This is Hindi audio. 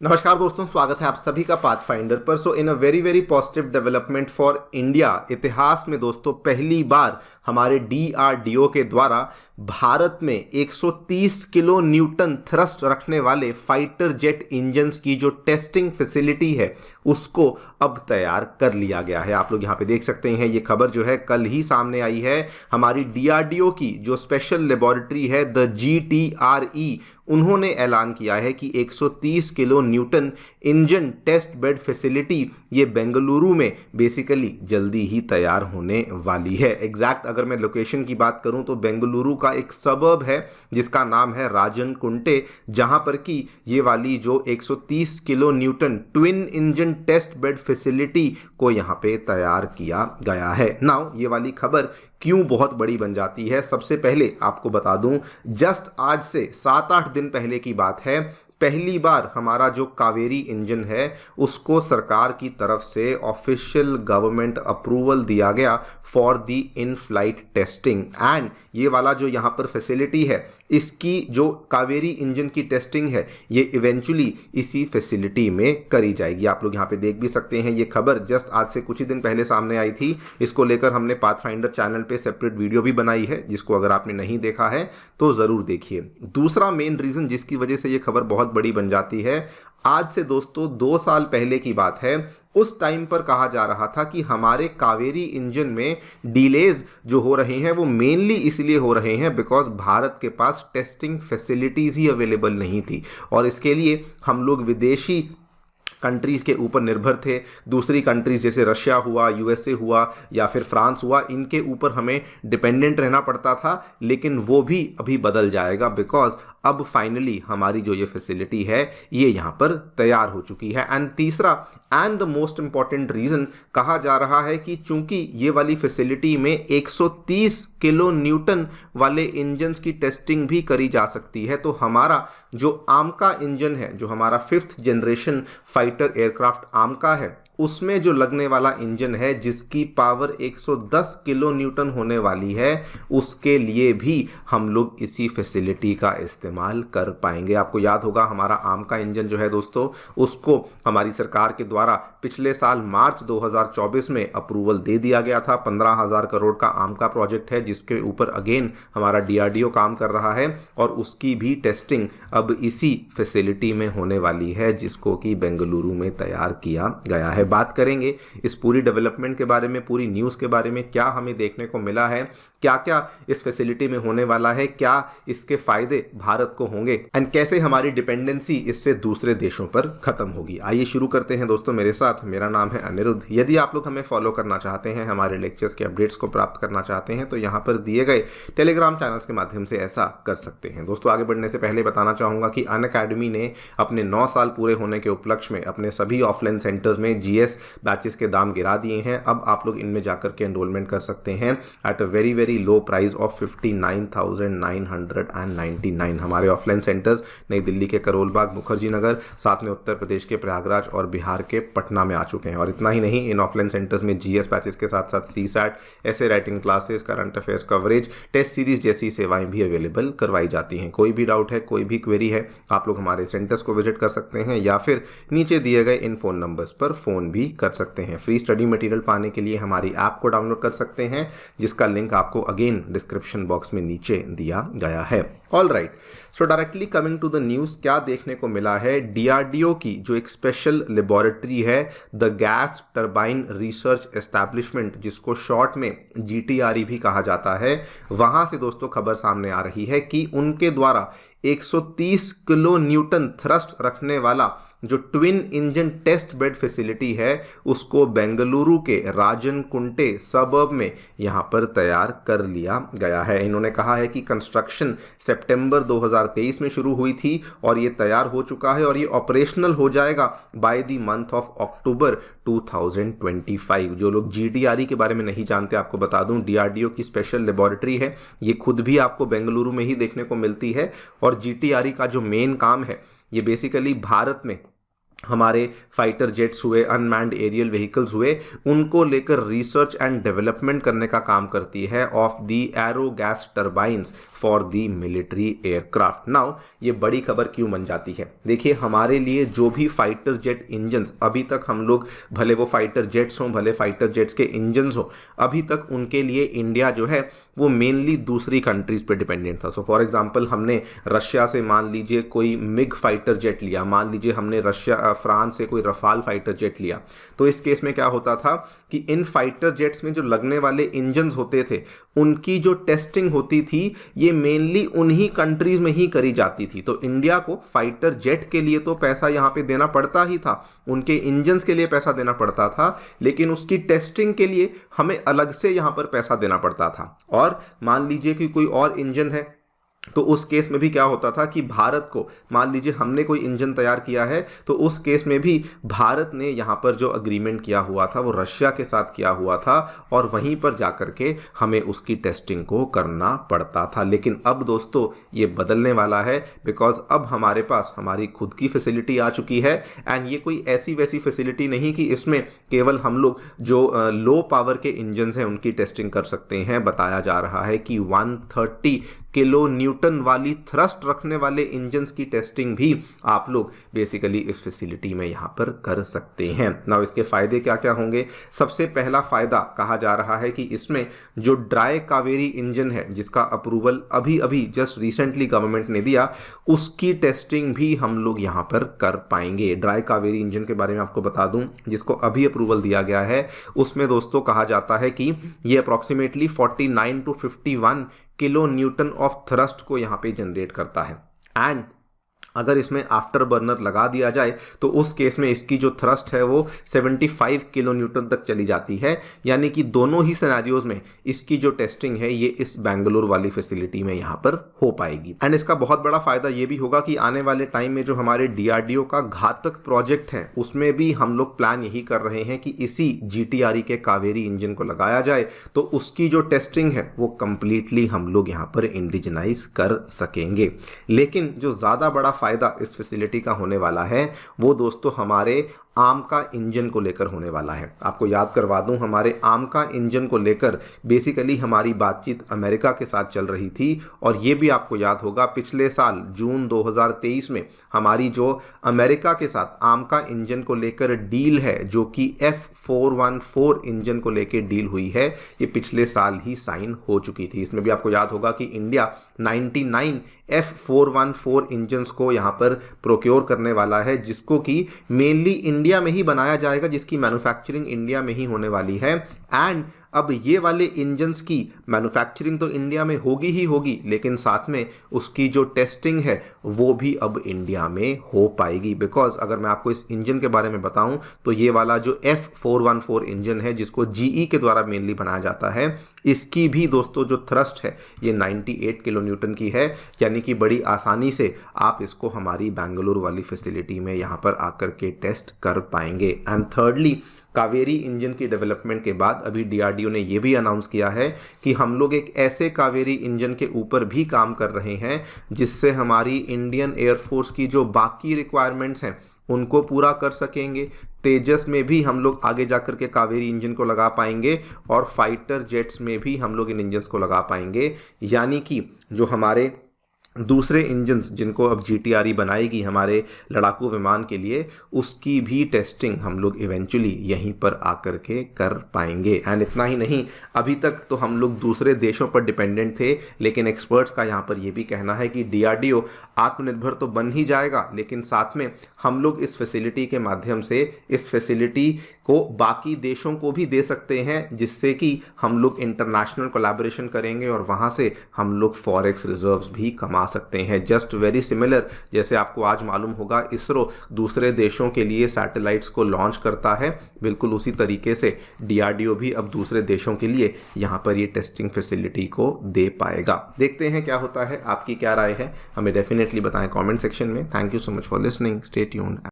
नमस्कार दोस्तों, स्वागत है आप सभी का पाथफाइंडर पर। So in a very very positive development for India, इतिहास में दोस्तों पहली बार हमारे डीआरडीओ के द्वारा भारत में 130 किलो न्यूटन थ्रस्ट रखने वाले फाइटर जेट इंजन्स की जो टेस्टिंग फैसिलिटी है उसको अब तैयार कर लिया गया है। आप लोग यहाँ पे देख सकते हैं, ये खबर जो है कल ही सामने आई है। हमारी डीआरडीओ की जो स्पेशल लेबोरेटरी है द जीटीआरई, उन्होंने ऐलान किया है कि 130 kilo newton engine test bed facility ये बेंगलुरु में बेसिकली जल्दी ही तैयार होने वाली है। एग्जैक्ट अगर मैं लोकेशन की बात करूं तो बेंगलुरु का एक सबर्ब है जिसका नाम है राजन कुंटे, जहां पर कि ये वाली जो 130 kilo newton twin engine test bed facility को यहां पे तैयार किया गया है। नाउ ये वाली खबर क्यों बहुत बड़ी बन जाती है, सबसे पहले आपको बता दूं, जस्ट आज से 7-8 दिन पहले की बात है, पहली बार हमारा जो कावेरी इंजन है उसको सरकार की तरफ से ऑफिशियल गवर्नमेंट अप्रूवल दिया गया for the in flight testing. And ये वाला जो यहाँ पर फैसिलिटी है, इसकी जो कावेरी इंजन की टेस्टिंग है ये इवेंचुअली इसी फैसिलिटी में करी जाएगी। आप लोग यहाँ पे देख भी सकते हैं, ये खबर जस्ट आज से कुछ ही दिन पहले सामने आई थी। इसको लेकर हमने पाथफाइंडर चैनल पे सेपरेट वीडियो भी बनाई है, जिसको अगर आपने नहीं देखा है तो ज़रूर देखिए। दूसरा मेन रीज़न जिसकी वजह से ये खबर बहुत बड़ी बन जाती है, आज से दोस्तों 2 साल पहले की बात है। उस टाइम पर कहा जा रहा था कि हमारे कावेरी इंजन में डिलेज जो हो रहे हैं वो मेनली इसलिए हो रहे हैं बिकॉज भारत के पास टेस्टिंग फैसिलिटीज़ ही अवेलेबल नहीं थी और इसके लिए हम लोग विदेशी कंट्रीज़ के ऊपर निर्भर थे। दूसरी कंट्रीज़ जैसे रशिया हुआ, यूएसए हुआ या फिर फ्रांस हुआ, इनके ऊपर हमें डिपेंडेंट रहना पड़ता था। लेकिन वो भी अभी बदल जाएगा बिकॉज अब फाइनली हमारी जो ये फैसिलिटी है ये यहाँ पर तैयार हो चुकी है। एंड तीसरा and the most important reason कहा जा रहा है कि चूंकि ये वाली फैसिलिटी में 130 किलो न्यूटन वाले इंजन्स की टेस्टिंग भी करी जा सकती है, तो हमारा जो आमका इंजन है, जो हमारा 5th जनरेशन फाइटर एयरक्राफ्ट आमका है, उसमें जो लगने वाला इंजन है जिसकी पावर 110 किलो न्यूटन होने वाली है, उसके लिए भी हम लोग इसी फैसिलिटी का इस्तेमाल कर पाएंगे। आपको याद होगा हमारा आम का इंजन जो है दोस्तों, उसको हमारी सरकार के द्वारा पिछले साल मार्च 2024 में अप्रूवल दे दिया गया था। 15,000 करोड़ का आम का प्रोजेक्ट है जिसके ऊपर अगेन हमारा डीआरडीओ काम कर रहा है और उसकी भी टेस्टिंग अब इसी फैसिलिटी में होने वाली है जिसको कि बेंगलुरु में तैयार किया गया है। बात करेंगे इस पूरी डेवलपमेंट के बारे में, पूरी न्यूज़ के बारे में, क्या हमें देखने को मिला है, क्या क्या इस फैसिलिटी में होने वाला है, क्या इसके फायदे भारत को होंगे एंड कैसे हमारी डिपेंडेंसी इससे दूसरे देशों पर खत्म होगी। आइए शुरू करते हैं दोस्तों मेरे साथ। मेरा नाम है अनिरुद्ध। यदि आप लोग हमें फॉलो करना चाहते हैं, हमारे लेक्चर्स के अपडेट्स को प्राप्त करना चाहते हैं, तो यहाँ पर दिए गए टेलीग्राम चैनल्स के माध्यम से ऐसा कर सकते हैं। दोस्तों आगे बढ़ने से पहले बताना चाहूँगा कि अनअकैडमी ने अपने 9 साल पूरे होने के उपलक्ष्य में अपने सभी ऑफलाइन सेंटर्स में जीएस बैचेस के दाम गिरा दिए हैं। अब आप लोग इनमें जाकर के एनरोलमेंट कर सकते हैं at a very very low price of 59,999। हमारे ऑफलाइन सेंटर्स नई दिल्ली के करोल बाग, मुखर्जी नगर, साथ में उत्तर प्रदेश के प्रयागराज और बिहार के पटना में आ चुके हैं। और इतना ही नहीं, इन ऑफलाइन सेंटर्स में जीएस बैचेस के साथ साथ सीसैट, ऐसे writing classes, current affairs coverage, test series जैसी सेवाएं भी अवेलेबल करवाई जाती हैं। कोई भी डाउट है, कोई भी क्वेरी है, आप लोग हमारे सेंटर्स को विजिट कर सकते हैं या फिर नीचे दिए गए इन फ़ोन नंबर्स पर फ़ोन भी कर सकते हैं। फ्री स्टडी मटेरियल पाने के लिए हमारी ऐप को डाउनलोड कर सकते हैं, जिसका लिंक आपको अगेन डिस्क्रिप्शन बॉक्स में नीचे दिया गया है। All right, so directly coming to the news, क्या देखने को मिला है। डीआरडीओ की जो एक स्पेशल लेबोरेटरी है the gas turbine research establishment, जिसको शॉर्ट में जीटीआरई भी कहा जाता है, वहां से दोस्तों खबर सामने आ रही है कि उनके द्वारा 130 किलो न्यूटन थ्रस्ट रखने वाला जो twin engine test bed facility है उसको बेंगलुरु के राजन कुंटे सबर्ब में यहाँ पर तैयार कर लिया गया है। इन्होंने कहा है कि कंस्ट्रक्शन सितंबर 2023 में शुरू हुई थी और ये तैयार हो चुका है और ये ऑपरेशनल हो जाएगा by the month of October 2025। जो लोग जीटीआरई के बारे में नहीं जानते, आपको बता दूं, डीआरडीओ की स्पेशल लेबोरेटरी है, ये खुद भी आपको बेंगलुरु में ही देखने को मिलती है। और जीटीआरई का जो मेन काम है ये बेसिकली भारत में हमारे फाइटर जेट्स हुए, अनमैन्ड एरियल व्हीकल्स हुए, उनको लेकर रिसर्च एंड डेवलपमेंट करने का काम करती है of the arrow gas turbines for the military aircraft. Now ये बड़ी खबर क्यों बन जाती है? देखिए, हमारे लिए जो भी फाइटर जेट इंजन्स अभी तक हम लोग, भले वो फाइटर जेट्स हों, भले फाइटर जेट्स के इंजन्स हो, अभी तक उनके लिए इंडिया जो है वो मेनली दूसरी कंट्रीज पे डिपेंडेंट था। सो फॉर एग्जांपल, हमने रशिया से मान लीजिए कोई मिग फाइटर जेट लिया, मान लीजिए हमने फ्रांस से कोई रफाल फाइटर जेट लिया, तो इस केस में क्या होता था कि इन फाइटर जेट्स में जो लगने वाले इंजन्स होते थे, उनकी जो टेस्टिंग होती थी ये मेनली उन्हीं कंट्रीज में ही करी जाती थी। तो इंडिया को फाइटर जेट के लिए तो पैसा यहाँ पे देना पड़ता ही था, उनके इंजन्स के लिए पैसा देना पड़ता था, लेकिन उसकी टेस्टिंग के लिए हमें अलग से यहाँ पर पैसा देना पड़ता था। और मान लीजिए कि कोई और इंजन है, तो उस केस में भी क्या होता था कि भारत को, मान लीजिए हमने कोई इंजन तैयार किया है, तो उस केस में भी भारत ने यहाँ पर जो अग्रीमेंट किया हुआ था वो रशिया के साथ किया हुआ था, और वहीं पर जाकर के हमें उसकी टेस्टिंग को करना पड़ता था। लेकिन अब दोस्तों ये बदलने वाला है, बिकॉज अब हमारे पास हमारी खुद की फैसिलिटी आ चुकी है। एंड ये कोई ऐसी वैसी फैसिलिटी नहीं कि इसमें केवल हम लोग जो लो पावर के इंजन हैं उनकी टेस्टिंग कर सकते हैं। बताया जा रहा है कि 130 किलो न्यूटन वाली थ्रस्ट रखने वाले इंजन्स की टेस्टिंग भी आप लोग बेसिकली इस फैसिलिटी में यहाँ पर कर सकते हैं। नाउ इसके फायदे क्या क्या होंगे? सबसे पहला फायदा कहा जा रहा है कि इसमें जो ड्राई कावेरी इंजन है, जिसका अप्रूवल अभी अभी जस्ट रिसेंटली गवर्नमेंट ने दिया, उसकी टेस्टिंग भी हम लोग यहाँ पर कर पाएंगे। ड्राई कावेरी इंजन के बारे में आपको बता दूं, जिसको अभी अप्रूवल दिया गया है, उसमें दोस्तों कहा जाता है कि ये approximately 49 to 51 kilo Newton of thrust को यहाँ पे जनरेट करता है। एंड अगर इसमें आफ्टर बर्नर लगा दिया जाए तो उस केस में इसकी जो थ्रस्ट है वो 75 किलो न्यूटन तक चली जाती है। यानी कि दोनों ही सिनेरियोज में इसकी जो टेस्टिंग है ये इस बेंगलुरु वाली फैसिलिटी में यहाँ पर हो पाएगी। एंड इसका बहुत बड़ा फायदा ये भी होगा कि आने वाले टाइम में जो हमारे DRDO का घातक प्रोजेक्ट है, उसमें भी हम लोग प्लान यही कर रहे हैं कि इसी GTRE के कावेरी इंजन को लगाया जाए, तो उसकी जो टेस्टिंग है वो कंप्लीटली हम लोग यहाँ पर इंडिजिनाइज कर सकेंगे। लेकिन जो ज़्यादा बड़ा फायदा इस फैसिलिटी का होने वाला है वो दोस्तों हमारे आर्म का इंजन को लेकर होने वाला है। आपको याद करवा दूं, हमारे आर्म का इंजन को लेकर बेसिकली हमारी बातचीत अमेरिका के साथ चल रही थी, और ये भी आपको याद होगा पिछले साल जून 2023 में हमारी जो अमेरिका के साथ आर्म का इंजन को लेकर डील है, जो कि F414 इंजन को लेकर डील हुई है, ये पिछले साल ही साइन हो चुकी थी। इसमें भी आपको याद होगा कि इंडिया 99 F414 इंजन्स को यहाँ पर प्रोक्योर करने वाला है, जिसको कि मेनली इंडिया में ही बनाया जाएगा, जिसकी मैन्युफैक्चरिंग इंडिया में ही होने वाली है। एंड अब ये वाले इंजन्स की मैन्युफैक्चरिंग तो इंडिया में होगी ही होगी, लेकिन साथ में उसकी जो टेस्टिंग है वो भी अब इंडिया में हो पाएगी। बिकॉज अगर मैं आपको इस इंजन के बारे में बताऊं तो ये वाला जो F414 इंजन है, जिसको GE के द्वारा मेनली बनाया जाता है, इसकी भी दोस्तों जो थ्रस्ट है ये 98 किलो न्यूटन की है। यानी कि बड़ी आसानी से आप इसको हमारी बेंगलुरु वाली फैसिलिटी में यहाँ पर आकर के टेस्ट कर पाएंगे। एंड थर्डली, कावेरी इंजन की डेवलपमेंट के बाद अभी DRDO ने यह भी अनाउंस किया है कि हम लोग एक ऐसे कावेरी इंजन के ऊपर भी काम कर रहे हैं जिससे हमारी इंडियन एयरफोर्स की जो बाकी रिक्वायरमेंट्स हैं उनको पूरा कर सकेंगे। तेजस में भी हम लोग आगे जाकर के कावेरी इंजन को लगा पाएंगे, और फाइटर जेट्स में भी हम लोग इन इंजन्स को लगा पाएंगे। यानी कि जो हमारे दूसरे इंजन्स जिनको अब GTRE बनाएगी हमारे लड़ाकू विमान के लिए, उसकी भी टेस्टिंग हम लोग इवेंचुअली यहीं पर आकर के कर पाएंगे। एंड इतना ही नहीं, अभी तक तो हम लोग दूसरे देशों पर डिपेंडेंट थे, लेकिन एक्सपर्ट्स का यहाँ पर यह भी कहना है कि DRDO आत्मनिर्भर तो बन ही जाएगा, लेकिन साथ में हम लोग इस फैसिलिटी के माध्यम से इस फैसिलिटी को बाकी देशों को भी दे सकते हैं, जिससे कि हम लोग इंटरनेशनल कोलैबोरेशन करेंगे और वहाँ से हम लोग फॉरेक्स रिजर्व्स भी कमा सकते हैं। जस्ट वेरी सिमिलर, जैसे आपको आज मालूम होगा इसरो दूसरे देशों के लिए सैटेलाइट्स को लॉन्च करता है, बिल्कुल उसी तरीके से DRDO भी अब दूसरे देशों के लिए यहाँ पर ये टेस्टिंग फैसिलिटी को दे पाएगा। देखते हैं क्या होता है, आपकी क्या राय है, हमें डेफिनेटली बताएं कमेंट सेक्शन में। Thank you so much for listening, stay tuned.